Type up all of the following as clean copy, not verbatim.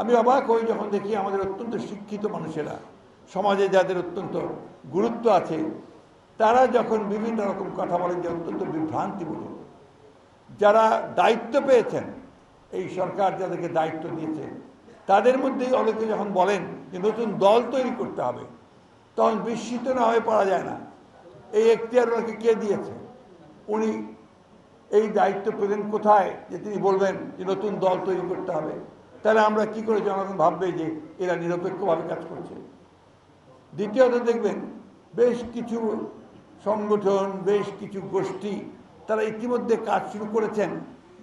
আমি অবাক হই যখন দেখি আমাদের অত্যন্ত শিক্ষিত মানুষেরা, সমাজে যাদের অত্যন্ত গুরুত্ব আছে, তারা যখন বিভিন্ন রকম কথা বলেন যে অত্যন্ত বিভ্রান্তিমূলক। যারা দায়িত্ব পেয়েছেন, এই সরকার যাদেরকে দায়িত্ব দিয়েছে, তাদের মধ্যেই অনেকে যখন বলেন যে নতুন দল তৈরি করতে হবে, তখন বিস্মিত না হয়ে পড়া যায় না। এই এখতিয়ার ওনাকে কে দিয়েছে? উনি এই দায়িত্ব পেলেন কোথায় যে তিনি বলবেন যে নতুন দল তৈরি করতে হবে? তাহলে আমরা কি করে জনগণ ভাববে যে এরা নিরপেক্ষভাবে কাজ করছে? দ্বিতীয়ত দেখবেন, বেশ কিছু সংগঠন, বেশ কিছু গোষ্ঠী তারা ইতিমধ্যে কাজ শুরু করেছেন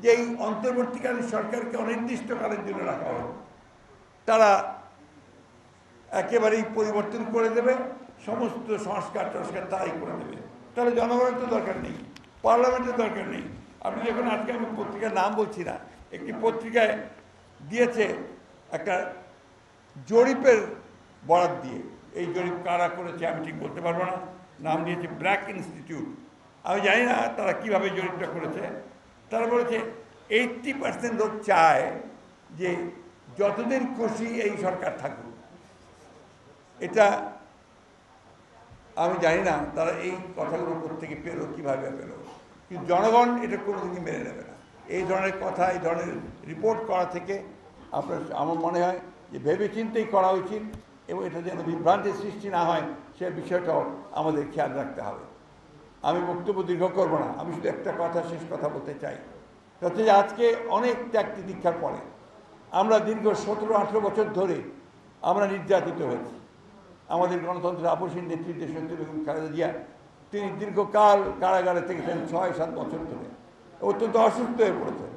যে এই অন্তর্বর্তীকালীন সরকারকে অনির্দিষ্টকালের জন্য রাখা হবে। তারা একেবারেই পরিবর্তন করে দেবে, সমস্ত সংস্কার টস্কার তারাই করে দেবে। তাহলে জনগণের তো দরকার নেই, পার্লামেন্টের দরকার নেই। আপনি যখন আজকে, আমি পত্রিকার নাম বলছি না, একটি পত্রিকায় দিয়েছে একটা জরিপের বরাত দিয়ে। এই জরিপ কারা করেছে আমি ঠিক বলতে পারবো না, নাম দিয়েছে ব্র্যাক ইনস্টিটিউট। আমি জানি না তারা কিভাবে জরিপটা করেছে। তারা বলেছে 80% লোক চায় যে যতদিন খুশি এই সরকার থাকুক। এটা আমি জানি না তারা এই কথাগুলো কোত্থেকে পেলো, কীভাবে পেলো, কিন্তু জনগণ এটা কোনোদিনই মেনে নেবে না। এই ধরনের কথা, এই ধরনের রিপোর্ট করা থেকে আমার মনে হয় যে ভেবেচিন্তেই করা উচিত, এবং এটা যেন বিভ্রান্তির সৃষ্টি না হয় সে বিষয়টাও আমাদের খেয়াল রাখতে হবে। আমি বক্তব্য দীর্ঘ করবো না, আমি শুধু একটা কথা, শেষ কথা বলতে চাই। হচ্ছে যে আজকে অনেক ত্যাগ তিতিক্ষার পরে আমরা দীর্ঘ 17-18 বছর ধরে আমরা নির্যাতিত হয়েছি। আমাদের গণতন্ত্রের আপসীন নেতৃত্ব দেশনেত্রী বেগম খালেদা জিয়া, তিনি দীর্ঘকাল কারাগারে থেকেছেন, 6-7 বছর ধরে, অত্যন্ত অসুস্থ হয়ে পড়েছেন।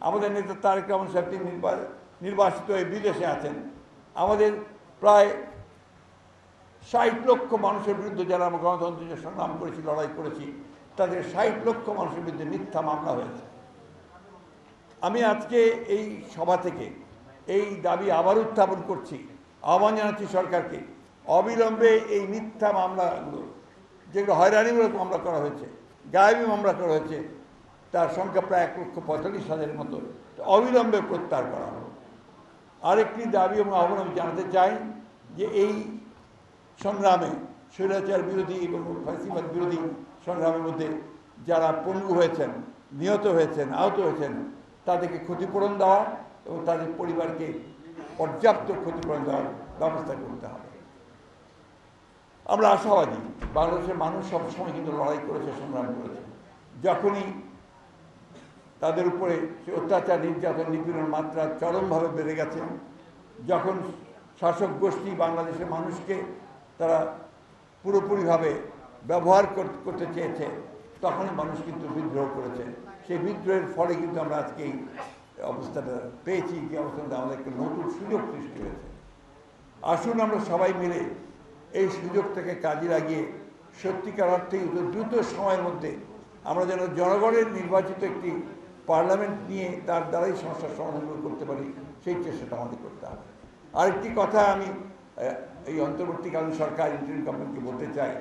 আমাদের নেতা তারেক রহমান সাহেব, তিনি নির্বাসিত হয়ে বিদেশে আছেন। আমাদের প্রায় 60 লক্ষ মানুষের বিরুদ্ধে, যারা আমরা গণতন্ত্রের সংগ্রাম করেছি, লড়াই করেছি, তাদের 60 লক্ষ মানুষের বিরুদ্ধে মিথ্যা মামলা হয়েছে। আমি আজকে এই সভা থেকে এই দাবি আবার উত্থাপন করছি, আহ্বান জানাচ্ছি সরকারকে, অবিলম্বে এই মিথ্যা মামলাগুলো, যেগুলো হয়রানিমূলক মামলা করা হয়েছে, গায়েবী মামলা করা হয়েছে, তার সংখ্যা প্রায় 1,45,000 মতো, অবিলম্বে প্রত্যাহার করা হবে। আরেকটি দাবি এবং আহ্বান আমি জানাতে চাই যে এই সংগ্রামে, স্বৈরাচার বিরোধী এবং ফ্যাসিবাদ বিরোধী সংগ্রামের মধ্যে যারা পঙ্গু হয়েছেন, নিহত হয়েছেন, আহত হয়েছেন, তাদেরকে ক্ষতিপূরণ দেওয়া এবং তাদের পরিবারকে পর্যাপ্ত ক্ষতিপূরণ দেওয়ার ব্যবস্থা করতে হবে। আমরা আশাবাদী, বাংলাদেশের মানুষ সবসময় কিন্তু লড়াই করেছে, সংগ্রাম করেছে। যখনই তাদের উপরে সে অত্যাচার, নির্যাতন, নিপীড়নের মাত্রা চরমভাবে বেড়ে গেছে, যখন শাসক গোষ্ঠী বাংলাদেশের মানুষকে তারা পুরোপুরিভাবে ব্যবহার করতে চেয়েছে, তখনই মানুষ কিন্তু বিদ্রোহ করেছে। সেই বিদ্রোহের ফলে কিন্তু আমরা আজকে এই অবস্থাটা পেয়েছি, যে অবস্থাটা আমাদের একটা নতুন সুযোগ সৃষ্টি হয়েছে। আসুন আমরা সবাই মিলে এই সুযোগটাকে কাজে লাগিয়ে সত্যিকার অর্থেই দ্রুত সময়ের মধ্যে আমরা যেন জনগণের নির্বাচিত একটি পার্লামেন্ট নিয়ে তার দ্বারাই সমস্যার সমাধানগুলো করতে পারি, সেই চেষ্টাটা আমাদের করতে হবে। আরেকটি কথা আমি এই অন্তর্বর্তীকালীন সরকার, ইন্টারিম গভর্নমেন্টকে বলতে চাই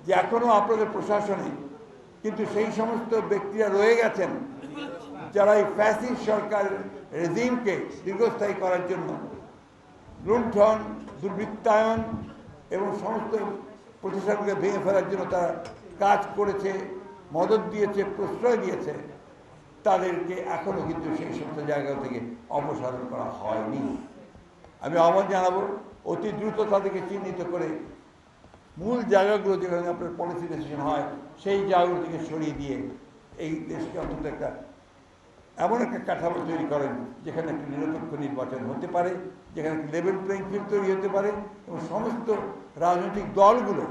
যে এখনও আপনাদের প্রশাসনে কিন্তু সেই সমস্ত ব্যক্তিরা রয়ে গেছেন যারা এই ফ্যাসিস্ট সরকার রেজিমকে দীর্ঘস্থায়ী করার জন্য লুণ্ঠন, দুর্বৃত্তায়ন এবং সমস্ত প্রতিষ্ঠানকে ভেঙে ফেলার জন্য তারা কাজ করেছে, মদত দিয়েছে, প্রশ্রয় দিয়েছে। তাদেরকে এখনও কিন্তু সেই সমস্ত জায়গা থেকে অপসারণ করা হয়নি। আমি আহ্বান জানাবো, অতি দ্রুত তাদেরকে চিহ্নিত করে মূল জায়গাগুলো যেখানে আপনার পলিসি ডিসিশন হয়, সেই জায়গাগুলো থেকে সরিয়ে দিয়ে এই দেশকে অন্তত একটা এমন একটা কাঠামো তৈরি করেন যেখানে একটা নিরপেক্ষ নির্বাচন হতে পারে, যেখানে একটা লেভেল প্লেইং ফিল্ড তৈরি হতে পারে, এবং সমস্ত রাজনৈতিক দলগুলো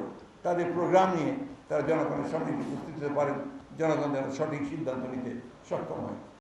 তাদের প্রোগ্রাম নিয়ে তারা জনগণের সামনে উপস্থিত হতে পারেন, জনগণ যেন সঠিক সিদ্ধান্ত নিতে সক্ষম হয়।